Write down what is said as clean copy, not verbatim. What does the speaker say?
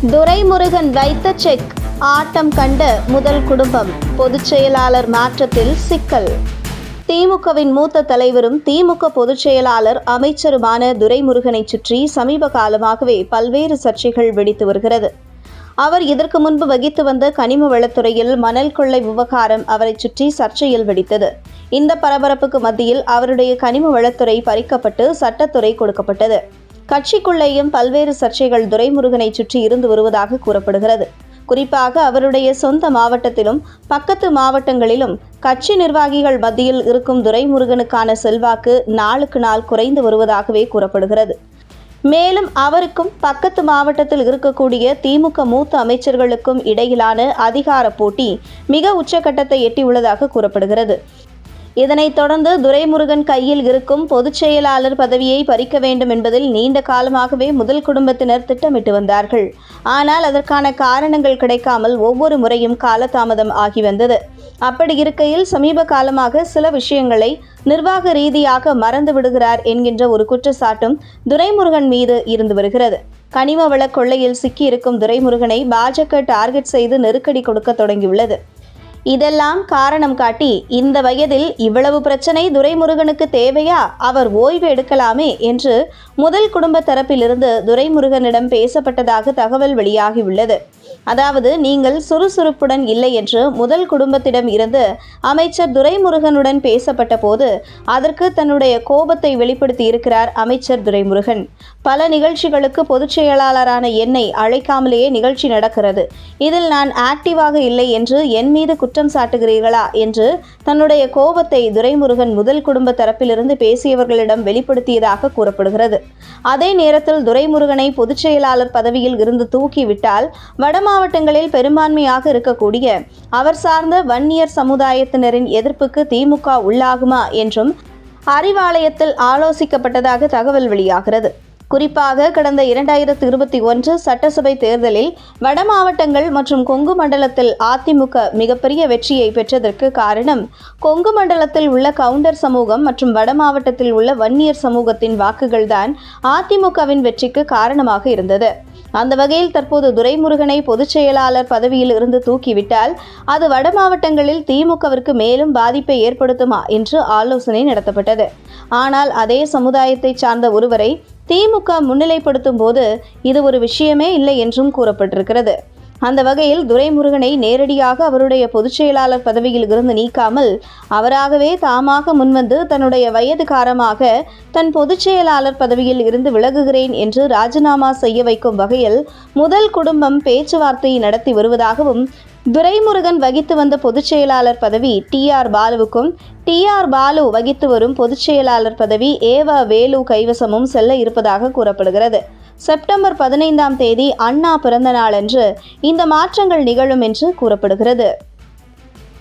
துரைமுருகன் வைத்த செக் ஆட்டம் கண்ட முதல் குடும்பம். பொதுச் செயலாளர் மாற்றத்தில் சிக்கல். திமுகவின் மூத்த தலைவரும் திமுக பொதுச் செயலாளர் அமைச்சருமான துரைமுருகனை சுற்றி சமீப காலமாகவே பல்வேறு சர்ச்சைகள் வெடித்து வருகிறது. அவர் இதற்கு முன்பு வகித்து வந்த கனிம வளத்துறையில் மணல் கொள்ளை விவகாரம் அவரை சுற்றி சர்ச்சையில் வெடித்தது. இந்த பரபரப்புக்கு மத்தியில் அவருடைய கனிம வளத்துறை பறிக்கப்பட்டு சட்டத்துறை கொடுக்கப்பட்டது. கட்சிக்குள்ளேயும் பல்வேறு சர்ச்சைகள் துரைமுருகனை சுற்றி இருந்து வருவதாக கூறப்படுகிறது. குறிப்பாக அவருடைய சொந்த மாவட்டத்திலும் பக்கத்து மாவட்டங்களிலும் கட்சி நிர்வாகிகள் மத்தியில் இருக்கும் துரைமுருகனுக்கான செல்வாக்கு நாளுக்கு நாள் குறைந்து வருவதாகவே கூறப்படுகிறது. மேலும் அவருக்கும் பக்கத்து மாவட்டத்தில் இருக்கக்கூடிய திமுக மூத்த அமைச்சர்களுக்கும் இடையிலான அதிகார போட்டி மிக உச்சகட்டத்தை எட்டியுள்ளதாக கூறப்படுகிறது. இதனைத் தொடர்ந்து துரைமுருகன் கையில் இருக்கும் பொதுச் செயலாளர் பதவியை பறிக்க வேண்டும் என்பதில் நீண்ட காலமாகவே முதல் குடும்பத்தினர் திட்டமிட்டு வந்தார்கள். ஆனால் அதற்கான காரணங்கள் கிடைக்காமல் ஒவ்வொரு முறையும் காலதாமதம் ஆகி வந்தது. அப்படி இருக்கையில் சமீப காலமாக சில விஷயங்களை நிர்வாக ரீதியாக மறந்து விடுகிறார் என்கின்ற ஒரு குற்றச்சாட்டும் துரைமுருகன் மீது இருந்து வருகிறது. கனிம வள கொள்ளையில் சிக்கியிருக்கும் துரைமுருகனை பாஜக டார்கெட் செய்து நெருக்கடி கொடுக்க தொடங்கியுள்ளது. இதெல்லாம் காரணம் காட்டி இந்த வயதில் இவ்வளவு பிரச்சனை துரைமுருகனுக்கு தேவையா, அவர் ஓய்வு எடுக்கலாமே என்று முதல் குடும்ப தரப்பிலிருந்து துரைமுருகனிடம் பேசப்பட்டதாக தகவல் வெளியாகியுள்ளது. அதாவது, நீங்கள் சுறுசுறுப்புடன் இல்லை என்று முதல் குடும்பத்திடம் இருந்து அமைச்சர் துரைமுருகனுடன் பேசப்பட்ட போது அதற்கு தன்னுடைய கோபத்தை வெளிப்படுத்தி இருக்கிறார் அமைச்சர் துரைமுருகன். பல நிகழ்ச்சிகளுக்கு பொதுச் செயலாளரான என்னை அழைக்காமலேயே நிகழ்ச்சி நடக்கிறது, இதில் நான் ஆக்டிவாக இல்லை என்று என் மீது குற்றம் சாட்டுகிறீர்களா என்று தன்னுடைய கோபத்தை துரைமுருகன் முதல் குடும்ப தரப்பிலிருந்து பேசியவர்களிடம் வெளிப்படுத்தியதாக கூறப்படுகிறது. அதே நேரத்தில் துரைமுருகனை பொதுச் செயலாளர் பதவியில் இருந்து தூக்கிவிட்டால் வட மாவட்டங்களில் பெரும்பான்மையாக இருக்கக்கூடிய அவர் சார்ந்த வன்னியர் சமுதாயத்தினரின் எதிர்ப்புக்கு திமுக உள்ளாகுமா என்றும் அறிவாலயத்தில் ஆலோசிக்கப்பட்டதாக தகவல் வெளியாகிறது. குறிப்பாக கடந்த 2021 சட்டசபை தேர்தலில் வட மாவட்டங்கள் மற்றும் கொங்கு மண்டலத்தில் அதிமுக மிகப்பெரிய வெற்றியை பெற்றதற்கு காரணம் கொங்கு மண்டலத்தில் உள்ள கவுண்டர் சமூகம் மற்றும் வட மாவட்டத்தில் உள்ள வன்னியர் சமூகத்தின் வாக்குகள்தான் அதிமுகவின் வெற்றிக்கு காரணமாக இருந்தது. அந்த வகையில் தற்போது துரைமுருகனை பொதுச் செயலாளர் பதவியில் இருந்து தூக்கிவிட்டால் அது வட மாவட்டங்களில் திமுகவிற்கு மேலும் பாதிப்பை ஏற்படுத்துமா என்று ஆலோசனை நடத்தப்பட்டது. ஆனால் அதே சமுதாயத்தை சார்ந்த ஒருவரை திமுக முன்னிலைப்படுத்தும் போது இது ஒரு விஷயமே இல்லை என்றும் கூறப்பட்டிருக்கிறது. அந்த வகையில் துரைமுருகனை நேரடியாக அவருடைய பொதுச் செயலாளர் பதவியில் இருந்து நீக்காமல் அவராகவே தாமாக முன்வந்து தன்னுடைய வயது காரணமாக தன் பொதுச் செயலாளர் பதவியில் இருந்து விலகுகிறேன் என்று ராஜினாமா செய்ய வைக்கும் வகையில் முதல் குடும்பம் பேச்சுவார்த்தை நடத்தி வருவதாகவும், துரைமுருகன் வகித்து வந்த பொதுச் செயலாளர் பதவி டி.ஆர். பாலுவுக்கும், டி.ஆர். பாலு வகித்து வரும் பொதுச் செயலாளர் பதவி ஏவ வேலு கைவசமும் செல்ல இருப்பதாக கூறப்படுகிறது. செப்டம்பர் 15ஆம் தேதி அண்ணா பிறந்த நாளன்று இந்த மாற்றங்கள் நிகழும் என்று கூறப்படுகிறது.